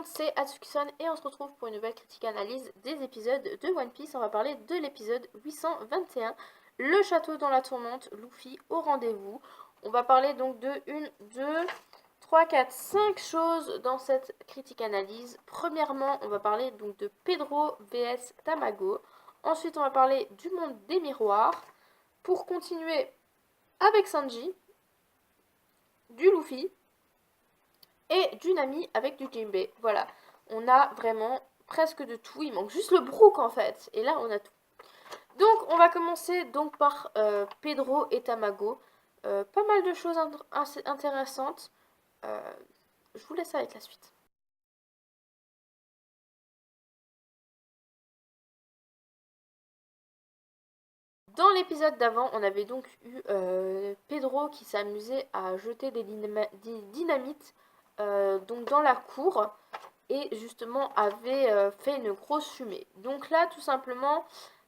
monde, c'est Atsuki-san et on se retrouve pour une nouvelle critique analyse des épisodes de One Piece. On va parler de l'épisode 821, le château dans la tourmente, Luffy au rendez-vous. On va parler donc de 1, 2, 3, 4, 5 choses dans cette critique analyse. Premièrement, on va parler donc de Pedro vs Tamago. Ensuite, on va parler du monde des miroirs. Pour continuer avec Sanji, du Luffy et du Nami avec du Jinbe. Voilà, on a vraiment presque de tout. Il manque juste le Brook en fait. Et là, on a tout. Donc, on va commencer donc par Pedro et Tamago. Pas mal de choses intéressantes. Je vous laisse avec la suite. Dans l'épisode d'avant, on avait donc eu Pedro qui s'amusait à jeter des dynamites donc dans la cour et justement avait fait une grosse fumée. Donc là, tout simplement,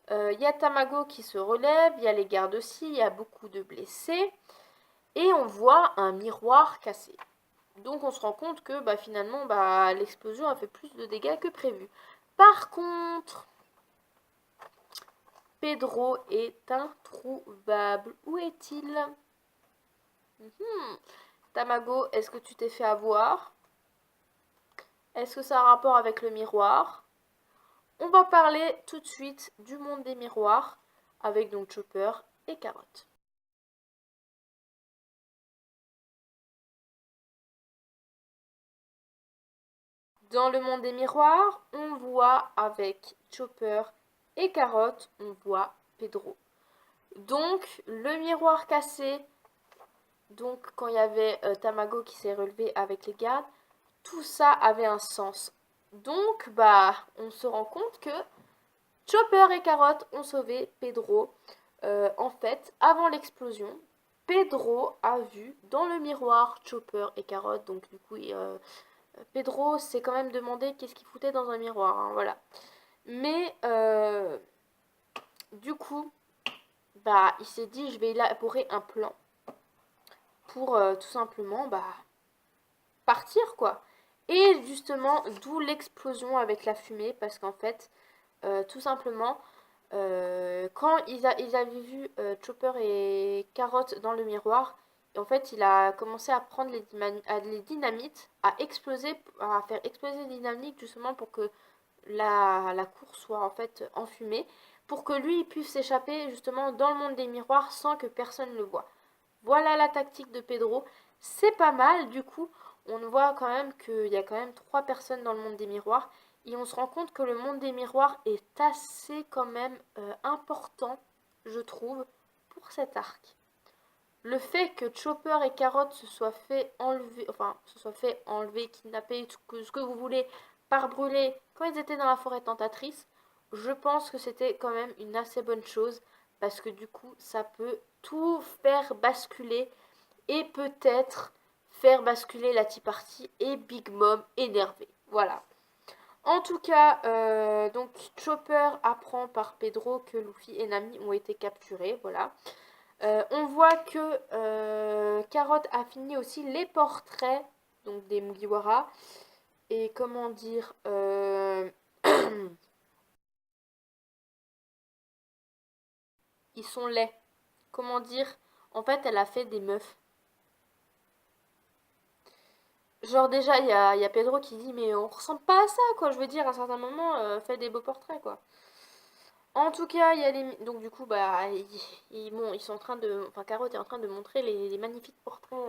il y a Tamago qui se relève, il y a les gardes aussi, il y a beaucoup de blessés et on voit un miroir cassé. Donc on se rend compte que finalement l'explosion a fait plus de dégâts que prévu. Par contre, Pedro est introuvable. Où est-il? Tamago, est-ce que tu t'es fait avoir? Est-ce que ça a un rapport avec le miroir? On va parler tout de suite du monde des miroirs avec donc Chopper et Carotte. Dans le monde des miroirs, on voit avec Chopper et Carotte, on voit Pedro. Donc, le miroir cassé, donc quand il y avait Tamago qui s'est relevé avec les gardes, tout ça avait un sens. Donc, on se rend compte que Chopper et Carotte ont sauvé Pedro. En fait, avant l'explosion, Pedro a vu dans le miroir Chopper et Carotte. Donc, du coup, Pedro s'est quand même demandé qu'est-ce qu'il foutait dans un miroir. Hein, voilà. Mais, du coup, il s'est dit je vais élaborer un plan pour tout simplement partir quoi. Et justement, d'où l'explosion avec la fumée, parce qu'en fait, tout simplement, quand ils avaient vu Chopper et Carotte dans le miroir, et en fait, il a commencé à prendre les dynamites, à faire exploser les dynamites justement pour que la cour soit en fait enfumée, pour que lui il puisse s'échapper justement dans le monde des miroirs sans que personne ne le voie. Voilà la tactique de Pedro. C'est pas mal, du coup, on voit quand même qu'il y a quand même 3 personnes dans le monde des miroirs. Et on se rend compte que le monde des miroirs est assez quand même important, je trouve, pour cet arc. Le fait que Chopper et Carotte se soient fait enlever, kidnapper, ce que vous voulez, par brûler quand ils étaient dans la forêt tentatrice, je pense que c'était quand même une assez bonne chose parce que du coup, ça peut tout faire basculer et peut-être faire basculer la Tea Party et Big Mom énervé. Voilà. En tout cas, donc Chopper apprend par Pedro que Luffy et Nami ont été capturés. Voilà. On voit que Carotte a fini aussi les portraits donc des Mugiwara. Et comment dire ils sont laids. Comment dire? En fait, elle a fait des meufs. Genre déjà, il y a Pedro qui dit mais on ressemble pas à ça quoi. Je veux dire, à un certain moment, fait des beaux portraits quoi. En tout cas, il y a les... Donc du coup, ils sont en train de... Enfin, Carotte est en train de montrer les magnifiques portraits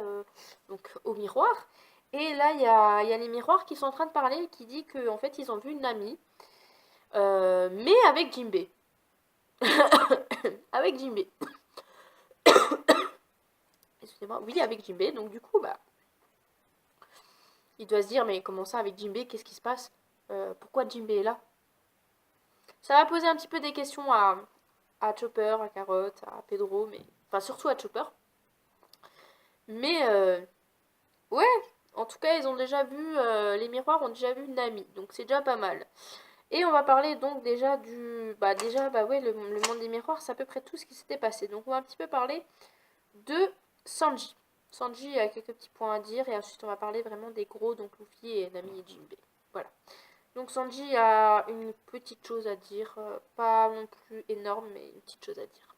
donc, au miroir. Et là, il y a les miroirs qui sont en train de parler, qui dit qu'en fait, ils ont vu une amie, mais avec Jinbe. Avec Jinbe. Excusez-moi. Oui, avec Jinbe. Donc du coup, il doit se dire, mais comment ça, avec Jinbe, qu'est-ce qui se passe? Pourquoi Jinbe est là? Ça va poser un petit peu des questions à Chopper, à Carotte, à Pedro, mais... Enfin, surtout à Chopper. Mais, ouais, en tout cas, ils ont déjà vu, les miroirs ont déjà vu Nami, donc c'est déjà pas mal. Et on va parler donc déjà ouais, le monde des miroirs, c'est à peu près tout ce qui s'était passé. Donc on va un petit peu parler de Sanji. Sanji a quelques petits points à dire, et ensuite on va parler vraiment des gros, donc Luffy et Nami et Jinbe. voilà. Donc Sanji a une petite chose à dire, pas non plus énorme, mais une petite chose à dire.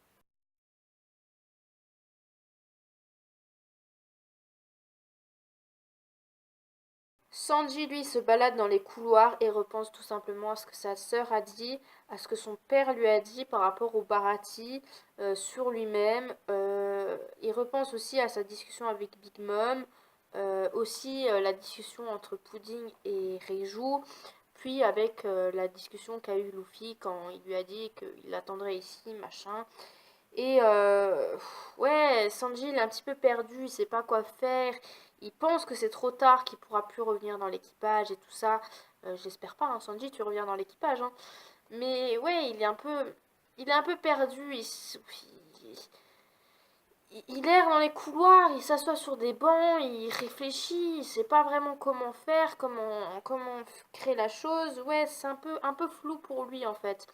Sanji, lui, se balade dans les couloirs et repense tout simplement à ce que sa sœur a dit, à ce que son père lui a dit par rapport au Baratie, sur lui-même. Il repense aussi à sa discussion avec Big Mom, aussi la discussion entre Pudding et Reiju, puis avec la discussion qu'a eu Luffy quand il lui a dit qu'il l'attendrait ici, machin. Et ouais, Sanji il est un petit peu perdu, il sait pas quoi faire. Il pense que c'est trop tard, qu'il pourra plus revenir dans l'équipage et tout ça. J'espère pas, hein, Sanji, tu reviens dans l'équipage. Hein. Mais ouais, il est un peu perdu. Il erre dans les couloirs, il s'assoit sur des bancs, il réfléchit, il sait pas vraiment comment faire, comment créer la chose. Ouais, c'est un peu flou pour lui en fait.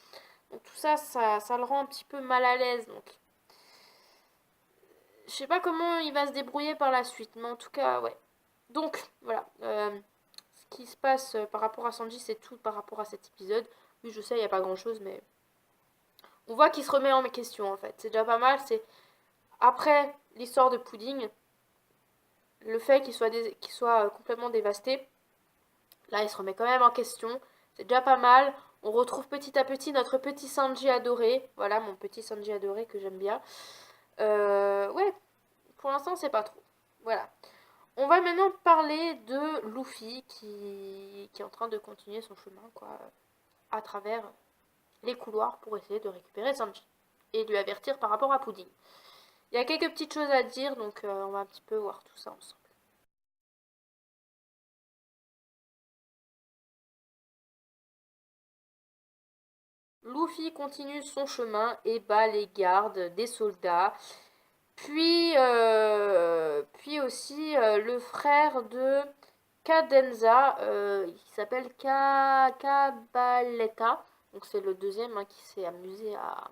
Donc tout ça, ça le rend un petit peu mal à l'aise. Donc je sais pas comment il va se débrouiller par la suite, mais en tout cas, ouais. Donc, voilà. Ce qui se passe par rapport à Sanji, c'est tout par rapport à cet épisode. Oui, je sais, il n'y a pas grand chose, mais on voit qu'il se remet en question en fait. C'est déjà pas mal. C'est après l'histoire de Pudding, le fait qu'il soit complètement dévasté. Là, il se remet quand même en question. C'est déjà pas mal. On retrouve petit à petit notre petit Sanji adoré. Voilà, mon petit Sanji adoré que j'aime bien. Ouais, pour l'instant, c'est pas trop. Voilà. On va maintenant parler de Luffy qui est en train de continuer son chemin quoi, à travers les couloirs pour essayer de récupérer Sanji et lui avertir par rapport à Pudding. Il y a quelques petites choses à dire, donc on va un petit peu voir tout ça ensemble. Luffy continue son chemin et bat les gardes des soldats. Puis aussi le frère de Cadenza, qui s'appelle Cabaletta. Donc c'est le deuxième hein, qui s'est amusé à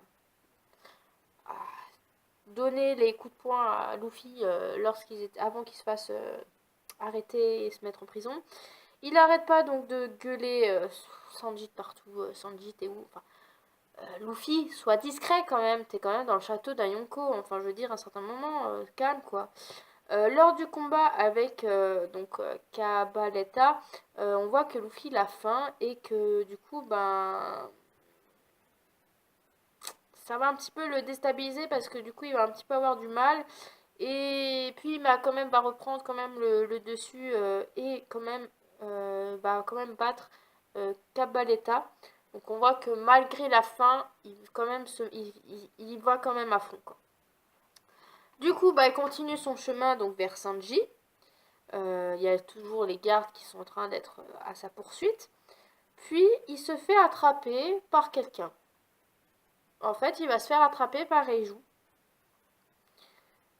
donner les coups de poing à Luffy avant qu'il se fasse arrêter et se mettre en prison. Il n'arrête pas donc de gueuler Sanji de partout, Sanji t'es où enfin, Luffy, sois discret quand même, t'es quand même dans le château d'un Yonko, enfin je veux dire à un certain moment, calme quoi. Lors du combat avec Cabaletta, on voit que Luffy il a faim et que du coup ça va un petit peu le déstabiliser parce que du coup il va un petit peu avoir du mal et puis il va quand même va reprendre quand même le dessus et quand même battre Cabaletta. Donc on voit que malgré la faim, il va quand même à fond quoi. Du coup il continue son chemin donc vers Sanji. Il y a toujours les gardes qui sont en train d'être à sa poursuite. Puis il se fait attraper par quelqu'un. En fait, il va se faire attraper par Reiju.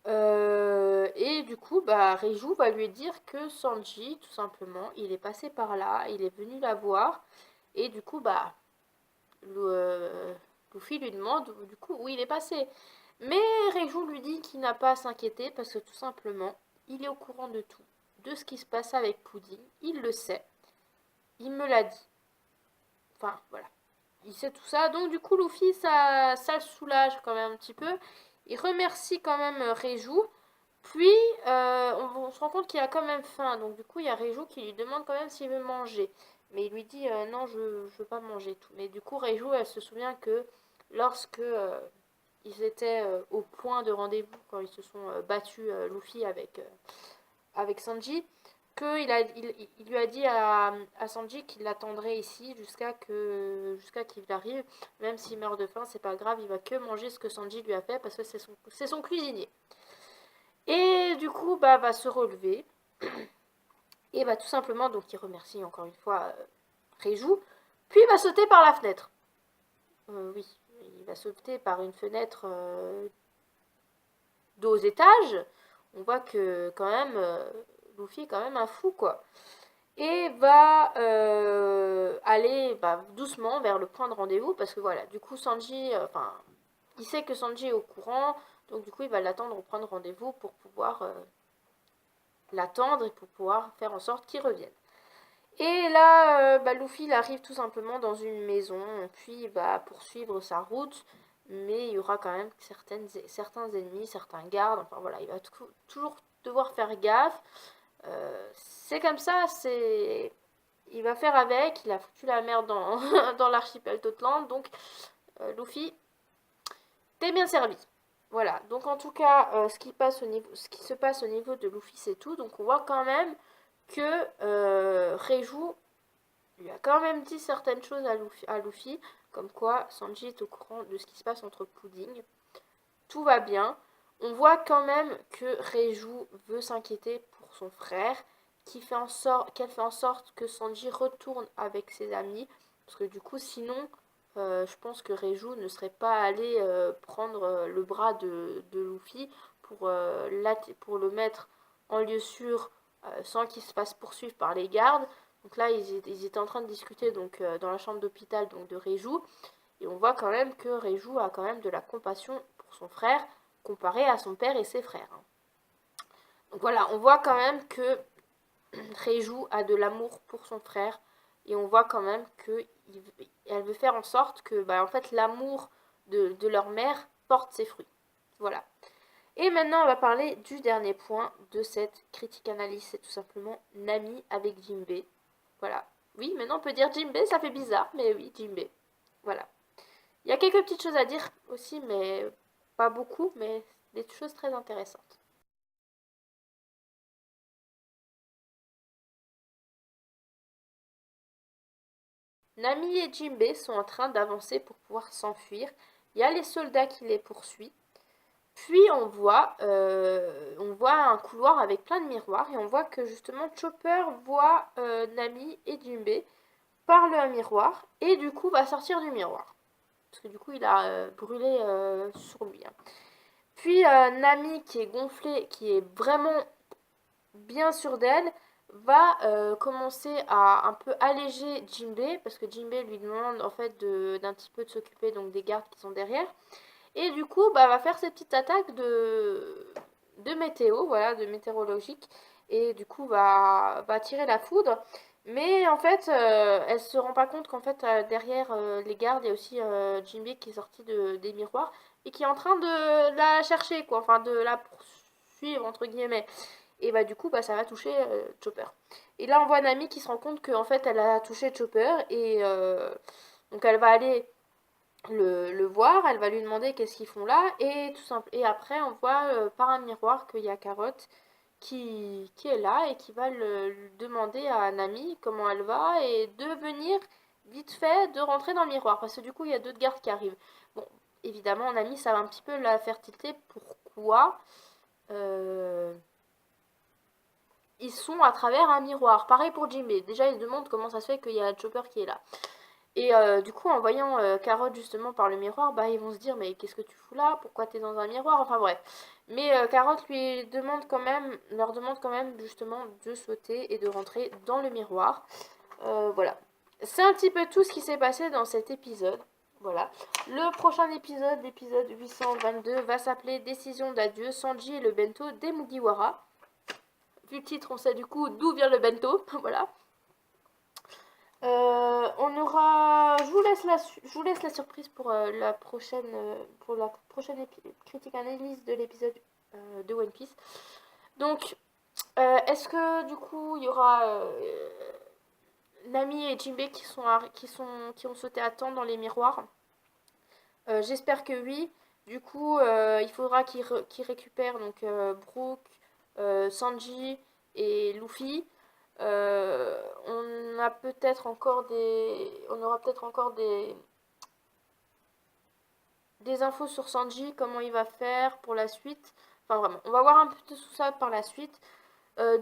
Et du coup, Reiju va lui dire que Sanji, tout simplement, il est passé par là, il est venu la voir. Et du coup, Luffy lui demande du coup où il est passé. Mais Reiju lui dit qu'il n'a pas à s'inquiéter parce que tout simplement, il est au courant de tout. De ce qui se passe avec Pudding, il le sait. Il me l'a dit. Enfin, voilà. Il sait tout ça. Donc, du coup, Luffy, ça le soulage quand même un petit peu. Il remercie quand même Reiju. Puis, on se rend compte qu'il a quand même faim. Donc, du coup, il y a Reiju qui lui demande quand même s'il veut manger. Mais il lui dit non, je veux pas manger tout. Mais du coup, Reiju, elle se souvient que lorsque ils étaient au point de rendez-vous, quand ils se sont battus, Luffy avec Sanji, il lui a dit à Sanji qu'il l'attendrait ici jusqu'à qu'il arrive. Même s'il meurt de faim, c'est pas grave, il va que manger ce que Sanji lui a fait parce que c'est son cuisinier. Et du coup, va se relever. Et tout simplement, donc il remercie encore une fois Reiju. Puis il va sauter par la fenêtre. Oui, il va sauter par une fenêtre d'2 étages. On voit que quand même, Luffy est quand même un fou quoi. Et va aller doucement vers le point de rendez-vous parce que voilà, du coup Sanji, il sait que Sanji est au courant, donc du coup il va l'attendre au point de rendez-vous pour pouvoir l'attendre et pour pouvoir faire en sorte qu'il revienne. Et là, Luffy il arrive tout simplement dans une maison, puis il va poursuivre sa route, mais il y aura quand même certains ennemis, certains gardes, enfin voilà, il va toujours devoir faire gaffe. C'est comme ça, il va faire avec, il a foutu la merde dans, dans l'archipel Totland, donc Luffy, t'es bien servi. Voilà, donc en tout cas, ce qui se passe au niveau de Luffy, c'est tout. Donc on voit quand même que Reiju lui a quand même dit certaines choses à Luffy, comme quoi Sanji est au courant de ce qui se passe entre Pudding. Tout va bien. On voit quand même que Reiju veut s'inquiéter pour son frère, qu'elle fait en sorte que Sanji retourne avec ses amis, parce que du coup, sinon, je pense que Reiju ne serait pas allé prendre le bras de Luffy pour le mettre en lieu sûr sans qu'il se fasse poursuivre par les gardes. Donc là, ils étaient en train de discuter donc, dans la chambre d'hôpital donc, de Reiju. Et on voit quand même que Reiju a quand même de la compassion pour son frère comparé à son père et ses frères. Donc voilà, on voit quand même que Reiju a de l'amour pour son frère et on voit quand même qu'elle veut faire en sorte que en fait, l'amour de leur mère porte ses fruits. Voilà. Et maintenant, on va parler du dernier point de cette critique analyse, c'est tout simplement Nami avec Jinbei. Voilà. Oui, maintenant on peut dire Jinbei, ça fait bizarre, mais oui, Jinbei. Voilà. Il y a quelques petites choses à dire aussi, mais pas beaucoup, mais des choses très intéressantes. Nami et Jinbei sont en train d'avancer pour pouvoir s'enfuir. Il y a les soldats qui les poursuivent. Puis on voit un couloir avec plein de miroirs et on voit que justement Chopper voit Nami et Jinbei par le miroir et du coup va sortir du miroir. Parce que du coup il a brûlé sur lui. Hein. Puis Nami qui est gonflée, qui est vraiment bien sûre d'elle, va commencer à un peu alléger Jinbei, parce que Jinbei lui demande en fait d'un petit peu de s'occuper donc des gardes qui sont derrière. Et du coup, va faire ses petites attaques de météo, voilà, de météorologique. Et du coup, va tirer la foudre. Mais en fait, elle se rend pas compte qu'en fait, derrière les gardes, il y a aussi Jinbei qui est sorti des miroirs et qui est en train de la chercher, quoi. Enfin, de la poursuivre, entre guillemets. Et du coup, ça va toucher Chopper. Et là, on voit Nami qui se rend compte qu'en fait, elle a touché Chopper. Et donc, elle va aller le voir, elle va lui demander qu'est-ce qu'ils font là, et tout simple. Et après, on voit par un miroir qu'il y a Carotte qui est là et qui va lui demander à Nami comment elle va et de venir vite fait de rentrer dans le miroir parce que du coup il y a d'autres gardes qui arrivent. Bon, évidemment, Nami ça va un petit peu la faire tilter. Pourquoi ils sont à travers un miroir. Pareil pour Jinbei. Déjà, il demande comment ça se fait qu'il y a Chopper qui est là. Et du coup, en voyant Carotte justement par le miroir, ils vont se dire mais qu'est-ce que tu fous là? Pourquoi t'es dans un miroir? Enfin bref. Mais Carotte leur demande quand même justement de sauter et de rentrer dans le miroir. Voilà. C'est un petit peu tout ce qui s'est passé dans cet épisode. Voilà. Le prochain épisode, l'épisode 822, va s'appeler Décision d'adieu, Sanji et le bento des Mugiwara. Vu le titre, on sait du coup d'où vient le bento. Voilà. Je vous laisse la surprise pour la prochaine critique analyse de l'épisode de One Piece. Donc, est-ce que du coup il y aura Nami et Jinbei qui ont sauté à temps dans les miroirs? J'espère que oui. Du coup, il faudra qu'ils récupèrent donc Brook, Sanji et Luffy. On aura peut-être encore des infos sur Sanji, comment il va faire pour la suite. Enfin vraiment, on va voir un peu tout ça par la suite.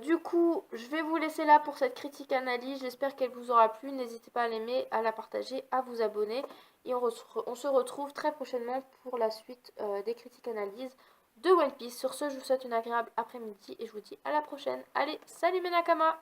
Du coup, je vais vous laisser là pour cette critique analyse. J'espère qu'elle vous aura plu. N'hésitez pas à l'aimer, à la partager, à vous abonner. Et on se retrouve très prochainement pour la suite des critiques analyses de One Piece. Sur ce, je vous souhaite une agréable après-midi et je vous dis à la prochaine. Allez, salut mes Nakama!